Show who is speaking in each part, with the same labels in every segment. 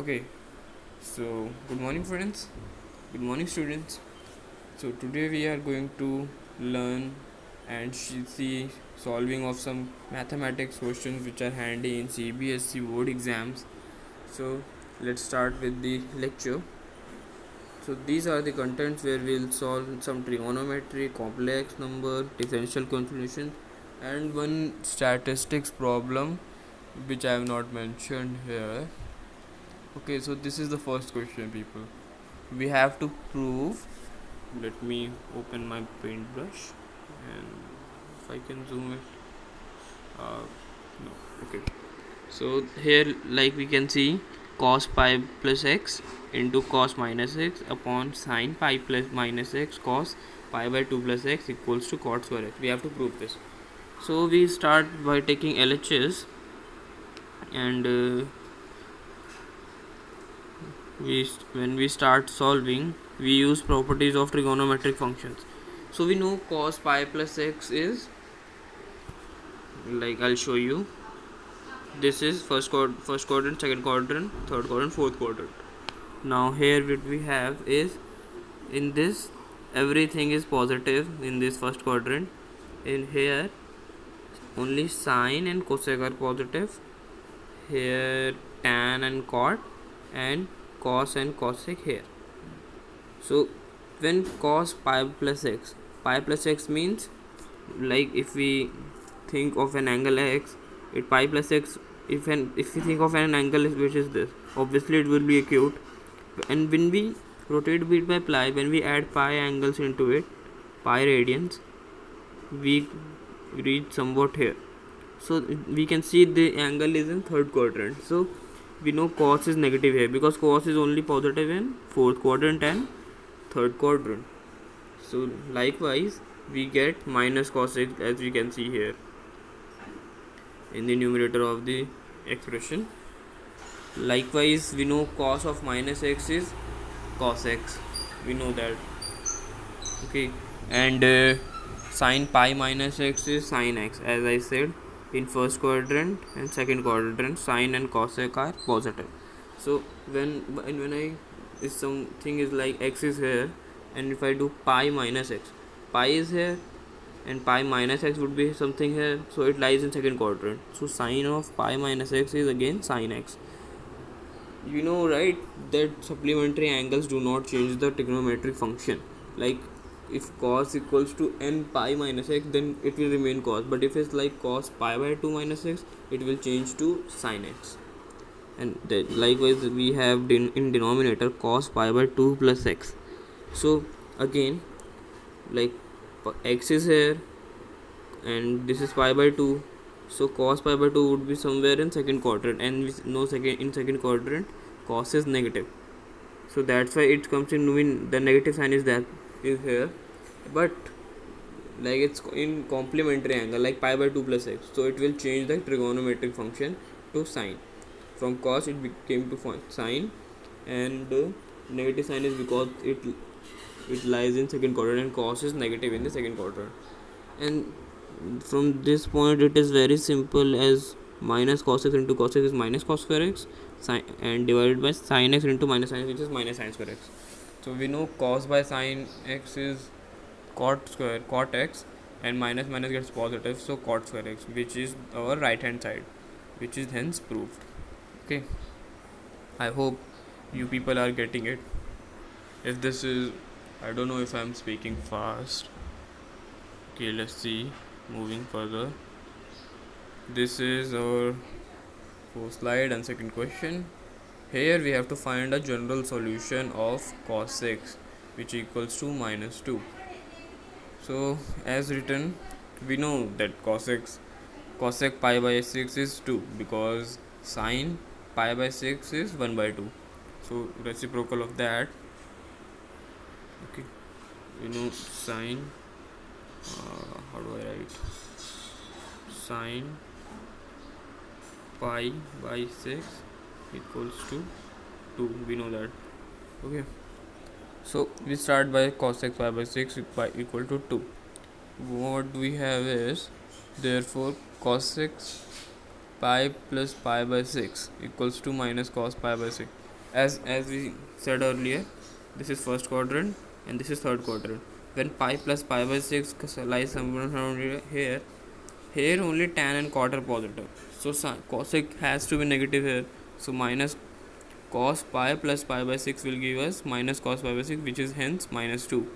Speaker 1: Okay, so good morning, friends. Good morning, students. So today we are going to learn and see solving of some mathematics questions which are handy in CBSE board exams. So let's start with the lecture. So these are the contents where we'll solve some trigonometry, complex number, differential convolution, and one statistics problem which I have not mentioned here. Okay, so this is the first question, people. We have to prove. Let me open my paintbrush, and if I can zoom it. No. Okay. So here, like we can see, cos pi plus x into cos minus x upon sin pi plus minus x cos pi by 2 plus x equals to cot square x. We have to prove this. So we start by taking LHS, and when we start solving, we use properties of trigonometric functions. So we know cos pi plus x is, like, I'll show you. This is first quadrant, second quadrant, third quadrant, fourth quadrant. Now here what we have is, in this everything is positive in this first quadrant. In here only sine and cosec are positive. Here tan and cot, and cos and cosec here. So when cos pi plus x means, like, if we think of an angle x, it pi plus x. If we think of an angle which is this, obviously it will be acute. And when we rotate bit by pi, when we add pi angles into it, pi radians, we reach somewhat here. So we can see the angle is in third quadrant. So we know cos is negative here, because cos is only positive in fourth quadrant and third quadrant. So likewise we get minus cos x, as we can see here in the numerator of the expression. Likewise we know cos of minus x is cos x, we know that. Okay, and sin pi minus x is sin x, as I said. In first quadrant and second quadrant, sin and cosec are positive. So when I, if something is like x is here, and if I do pi minus x, pi is here and pi minus x would be something here, so it lies in second quadrant. So sine of pi minus x is again sin x. You know, right, that supplementary angles do not change the trigonometric function. Like, if cos equals to n pi minus x, then it will remain cos, but if it's like cos pi by 2 minus x, it will change to sin x. And likewise we have in denominator cos pi by 2 plus x. So again, like, x is here and this is pi by 2, so cos pi by 2 would be somewhere in second quadrant, and we know second quadrant cos is negative, so that's why it comes in, the negative sign is here. But like, it's in complementary angle, like pi by 2 plus x, so it will change the trigonometric function to sine. From cos it became to sine, and negative sign is because it lies in second quadrant and cos is negative in the second quadrant. And from this point it is very simple, as minus cos x into cos x is minus cos square x, and divided by sin x into minus sin x, which is minus sin square x. So we know cos by sin x is cot x, and minus minus gets positive, so cot square x, which is our right hand side, which is hence proved. Okay, I hope you people are getting it. If this is, I don't know if I'm speaking fast. Okay, let's see. Moving further, this is our first slide and second question. Here we have to find a general solution of cos x, which equals to minus 2. So as written, we know that cosec pi by 6 is 2, because sine pi by 6 is 1 by 2. So reciprocal of that. Okay, you know, sine, how do I write, sine pi by 6 equals to 2, we know that. Okay, so we start by cosec pi by 6 equal to 2. What we have is, therefore cosec pi plus pi by 6 equals to minus cos pi by 6. As we said earlier, this is first quadrant and this is third quadrant. When pi plus pi by 6 lies somewhere around here only tan and cot are positive. So cosec has to be negative here. So minus cos pi plus pi by 6 will give us minus cos pi by 6, which is hence minus 2.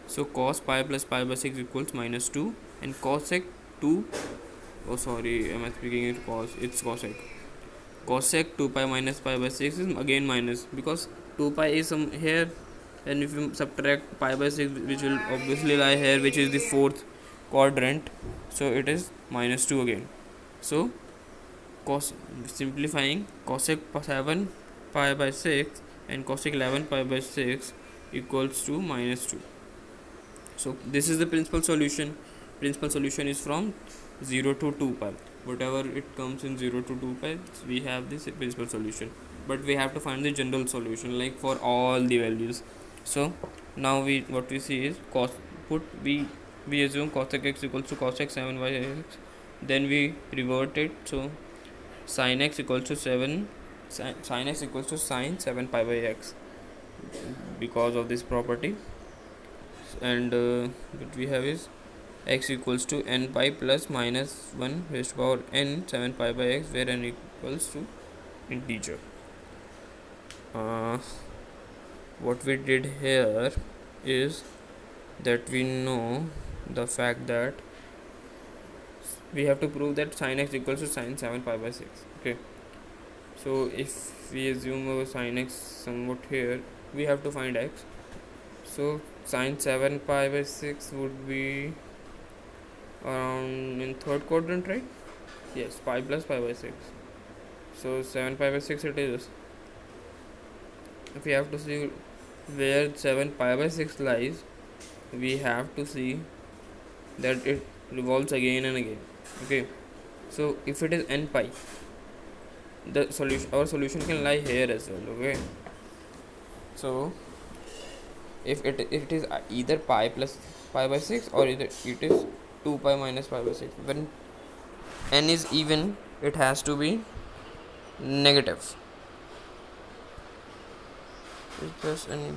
Speaker 1: So cos pi plus pi by 6 equals minus 2, and cosec 2, oh sorry, am I speaking in cos? It's cosec. Cosec 2 pi minus pi by 6 is again minus, because 2 pi is some here, and if you subtract pi by 6, which will obviously lie here, which is the fourth quadrant, so it is minus 2 again. So simplifying, cosec 7 pi by 6 and cosec 11 pi by 6 equals to minus 2. So this is the principal solution. Principal solution is from 0 to 2 pi. Whatever it comes in 0 to 2 pi, we have this principal solution. But we have to find the general solution, like for all the values. So now what we see is we assume cosec x equals to cosec 7 by x. Then we revert it. So sin x equals to 7. Sin x equals to sin 7 pi by x because of this property. And what we have is x equals to n pi plus minus 1 raised to power n 7 pi by x, where n equals to integer. What we did here is that we know the fact that we have to prove that sin x equals to sin 7 pi by 6. Okay, so if we assume our sin x somewhat here, we have to find x. So sin 7 pi by 6 would be around in third quadrant, right? Yes, pi plus pi by 6. So 7 pi by 6 it is. If we have to see where 7 pi by 6 lies, we have to see that it revolves again and again. Okay, so if it is n pi, our solution can lie here as well. Okay, so if it is either pi plus pi by 6 or either it is 2 pi minus pi by 6, when n is even, it has to be negative. Is there any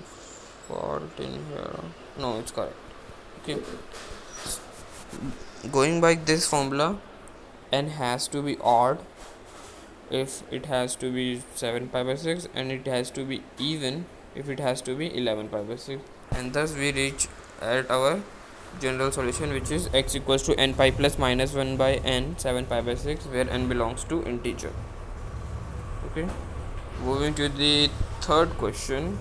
Speaker 1: fault in here? No, it's correct. Okay, going by this formula, n has to be odd if it has to be 7 pi by 6, and it has to be even if it has to be 11 pi by 6, and thus we reach at our general solution, which is x equals to n pi plus minus 1 by n 7 pi by 6, where n belongs to integer. Okay, moving to the third question,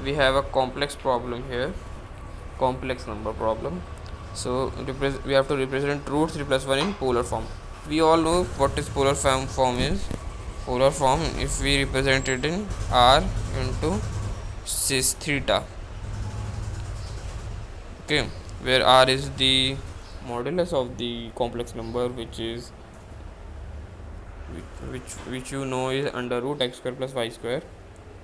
Speaker 1: we have a complex problem here, complex number problem. So we have to represent root 3 plus 1 in polar form. We all know what is polar form is. Polar form, if we represent it in r into cis theta. Okay, where r is the modulus of the complex number, which you know is under root x square plus y square,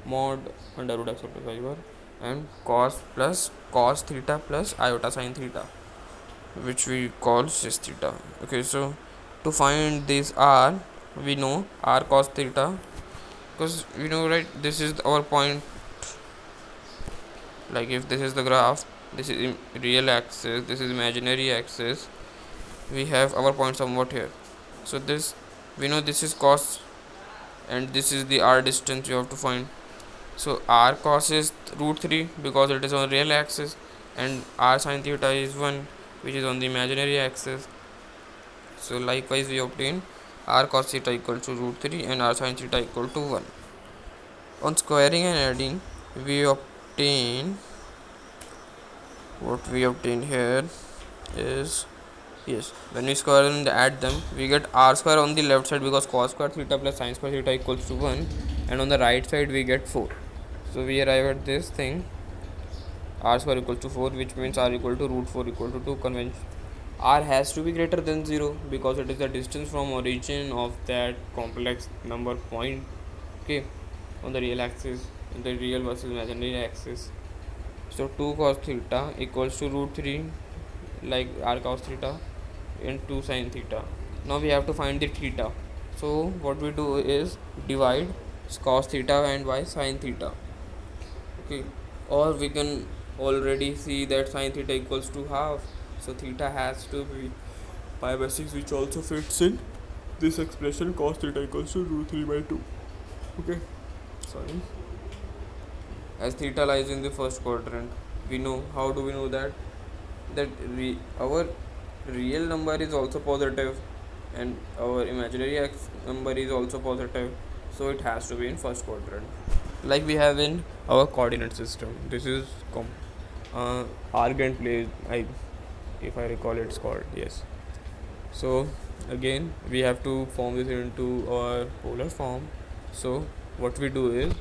Speaker 1: mod under root x square plus y square, and cos theta plus iota sin theta, which we call cis theta. Okay, so to find this r, we know r cos theta, because we know, right, this is our point. Like if this is the graph, this is real axis, this is imaginary axis, we have our point somewhat here. So this, we know this is cos, and this is the r distance you have to find. So r cos is root 3 because it is on real axis, and r sin theta is 1, which is on the imaginary axis. So likewise we obtain r cos theta equal to root 3 and r sin theta equal to 1. On squaring and adding, we obtain, what we obtain here is, yes, when we square and add them, we get r square on the left side, because cos square theta plus sin square theta equals to 1, and on the right side we get 4. So we arrive at this thing, r square equals to 4, which means r equal to root 4 equal to 2. Convention, r has to be greater than 0 because it is the distance from origin of that complex number point. Okay, on the real axis, in the real versus imaginary axis. So 2 cos theta equals to root 3, like r cos theta, and 2 sin theta. Now we have to find the theta. So what we do is divide cos theta and by sin theta. Okay, or we can already see that sin theta equals to half, so theta has to be pi by 6, which also fits in this expression cos theta equals to root 3 by 2. Okay, sorry, as theta lies in the first quadrant. We know, how do we know that? Our real number is also positive and our imaginary x number is also positive, so it has to be in first quadrant, like we have in our coordinate system. This is Argand place, if I recall it's called, yes. So again we have to form this into our polar form. So what we do is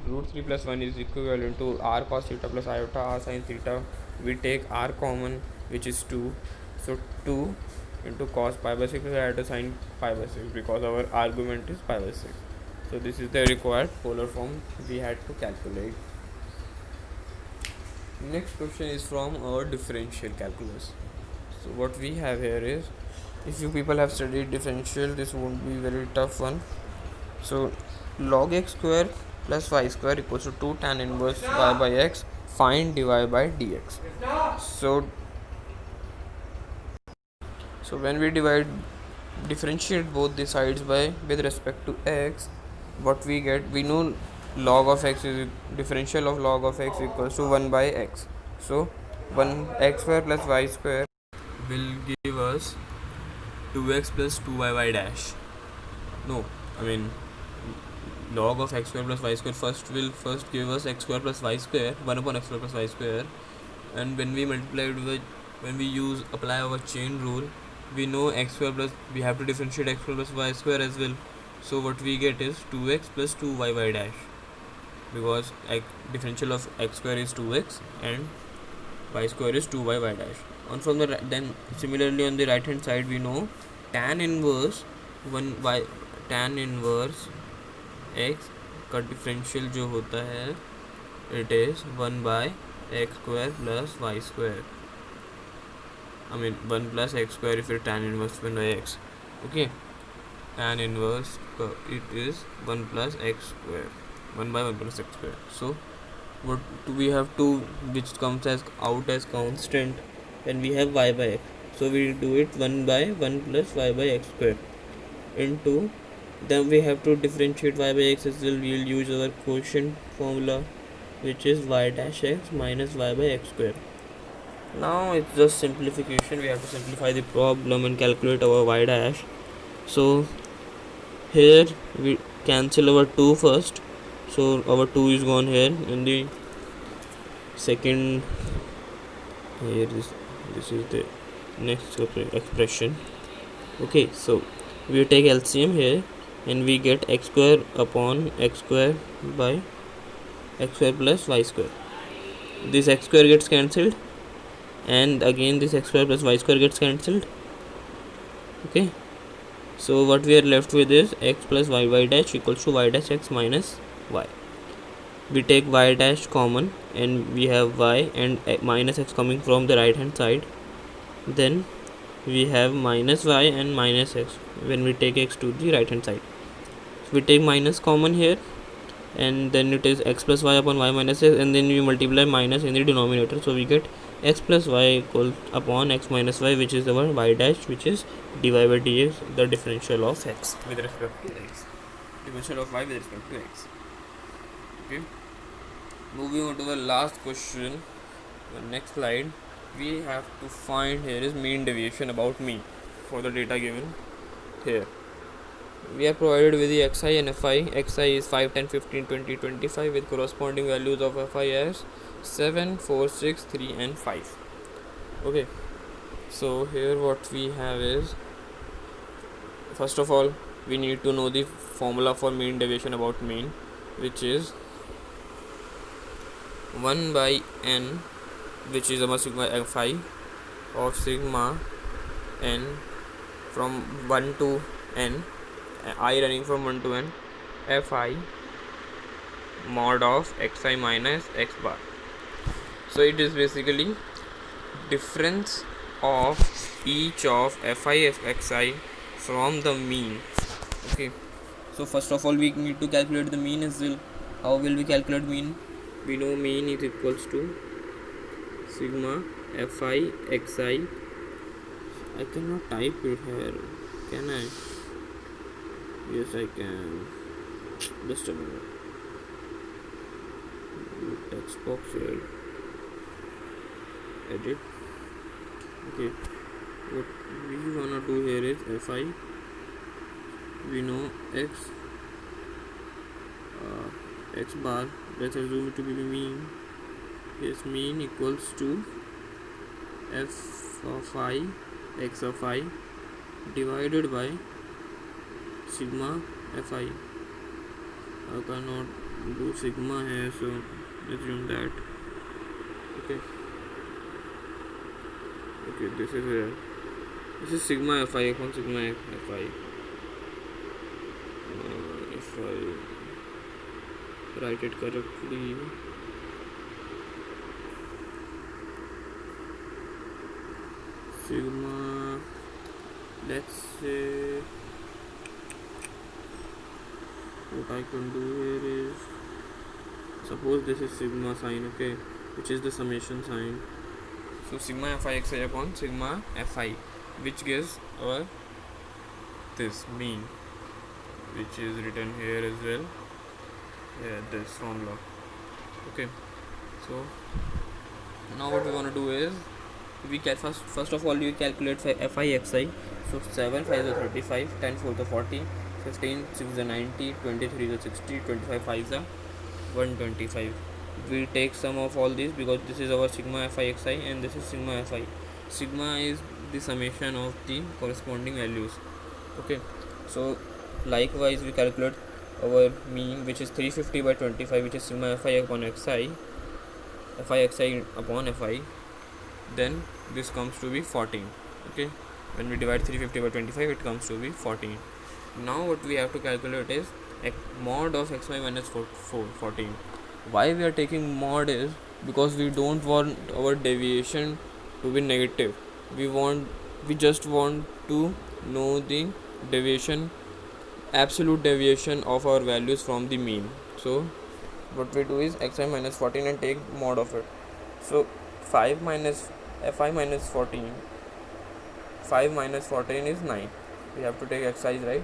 Speaker 1: root 3 plus 1 is equivalent to r cos theta plus iota r sin theta. We take r common, which is 2, so 2 into cos pi by 6 plus iota sin pi by 6, because our argument is pi by 6. So this is the required polar form we had to calculate. Next question is from our differential calculus. So what we have here is, if you people have studied differential, this won't be very tough one. So log x square plus y square equals to 2 tan inverse y by x. Find dy by dx. So when we differentiate both the sides by with respect to x, what we get, we know log of x is differential of log of x equals to 1 by x. So 1 x square plus y square will give us 2x plus 2y dash. No, I mean log of x square plus y square first give us x square plus y square, 1 upon x square plus y square, and when we apply our chain rule, we know x square plus, we have to differentiate x square plus y square as well. So what we get is 2x plus 2y dash, because differential of x square is 2x and y square is 2y dash. And from then similarly on the right hand side, we know tan inverse x का differential जो होता है, it is 1 by X square plus Y square. I mean 1 plus x square if it's tan inverse 1 by x. Okay, tan inverse it is 1 plus x square, 1 by 1 plus x square. So what do we have to, which comes as out as constant when we have y by x? So we do it 1 by 1 plus y by x square into, then we have to differentiate y by x as well. We will use our quotient formula, which is y dash x minus y by x square. Now it's just simplification. We have to simplify the problem and calculate our y dash. So here we cancel our 2 first, so our 2 is gone here in the second. Here this is the next expression. Okay, so we take LCM here and we get x square upon x square by x square plus y square. This x square gets cancelled, and again this x square plus y square gets cancelled. Okay, so what we are left with is x plus y dash equals to y dash x minus y. We take y dash common and we have y and minus x coming from the right hand side. Then we have minus y and minus x when we take x to the right hand side. So we take minus common here, and then it is x plus y upon y minus x, and then we multiply minus in the denominator, so we get x plus y equal upon x minus y, which is our y dash, which is dy by dx, the differential of x with respect to x, differential of y with respect to x. Okay, moving on to the last question, the next slide. We have to find here is mean deviation about mean for the data given here. We are provided with the xi and fi. Xi is 5, 10, 15, 20, 25 with corresponding values of fi as 7, 4, 6, 3 and 5. Okay, so here what we have is, first of all we need to know the formula for mean deviation about mean, which is 1 by n, which is our sigma fi of sigma n from 1 to n, I running from 1 to n, fi mod of xi minus x bar. So it is basically difference of each of fi xi from the mean. Okay, so first of all we need to calculate the mean as well. How will we calculate mean? We know mean is equals to sigma fi xi. I cannot type it here, can I? Yes, I can. Just a minute. Text box here. Edit. Okay, what we wanna do here is fi. We know x bar, let's assume it to be the mean. Yes, mean equals to f of I, x of I divided by sigma fi. I cannot do sigma here, so assume that. Okay, this is here. This is sigma fi upon sigma fi. If I write it correctly, sigma, let's say, what I can do here is, suppose this is sigma sign, okay, which is the summation sign. So sigma fi xi upon sigma fi, which gives our this mean, which is written here as well. Yeah, this formula. Okay, so now what we want to do is, we can first of all you calculate fi xi. So 7 5 is 35, 10 4 is 40, 15 6 is 90, 23 is 60, 25 5 is 125. We take sum of all these because this is our sigma fi xi and this is sigma fi. Sigma is the summation of the corresponding values. Okay, so likewise we calculate our mean, which is 350 by 25, which is sigma fi upon xi, fi xi upon fi. Then this comes to be 14. Okay, when we divide 350 by 25, it comes to be 14. Now what we have to calculate is mod of xy minus 14. Why we are taking mod is because we don't want our deviation to be negative. We just want to know the deviation, absolute deviation of our values from the mean. So what we do is xy minus 14 and take mod of it. So 5 minus fi minus 14, 5 minus 14 is 9. We have to take xi, right?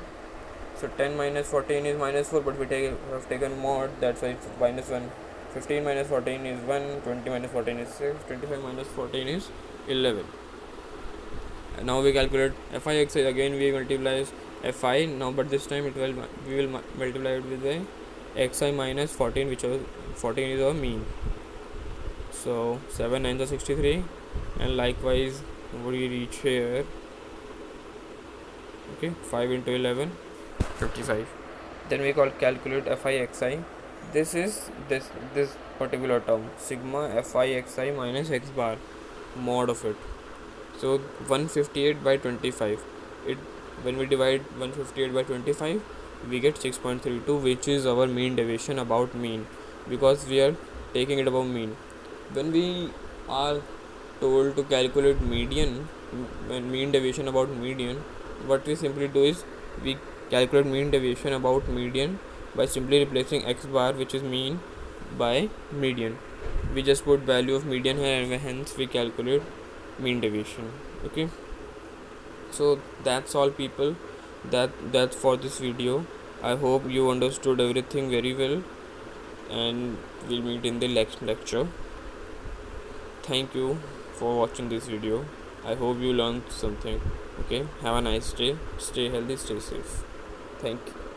Speaker 1: So 10 minus 14 is minus 4, but we have taken mod, that's why it's minus 1. 15 minus 14 is 1, 20 minus 14 is 6, 25 minus 14 is 11. And now we calculate fi xi, again we multiply fi now, but this time we will multiply it with the xi minus 14, which was 14 is our mean. So 7 9 is 63, and likewise we reach here. Okay, 5 into 11 55. Then we calculate fi xi. This is this particular term, sigma fi xi minus x bar, mod of it. So 158 by 25, when we divide 158 by 25, we get 6.32, which is our mean deviation about mean, because we are taking it above mean. When we are told to calculate median, mean deviation about median, what we simply do is we calculate mean deviation about median by simply replacing x bar, which is mean, by median. We just put value of median here and hence we calculate mean deviation. Okay, so that's all, people. That's for this video. I hope you understood everything very well, and we'll meet in the next lecture. Thank you for watching this video. I hope you learned something. Okay, have a nice day, stay healthy, stay safe. Thank you.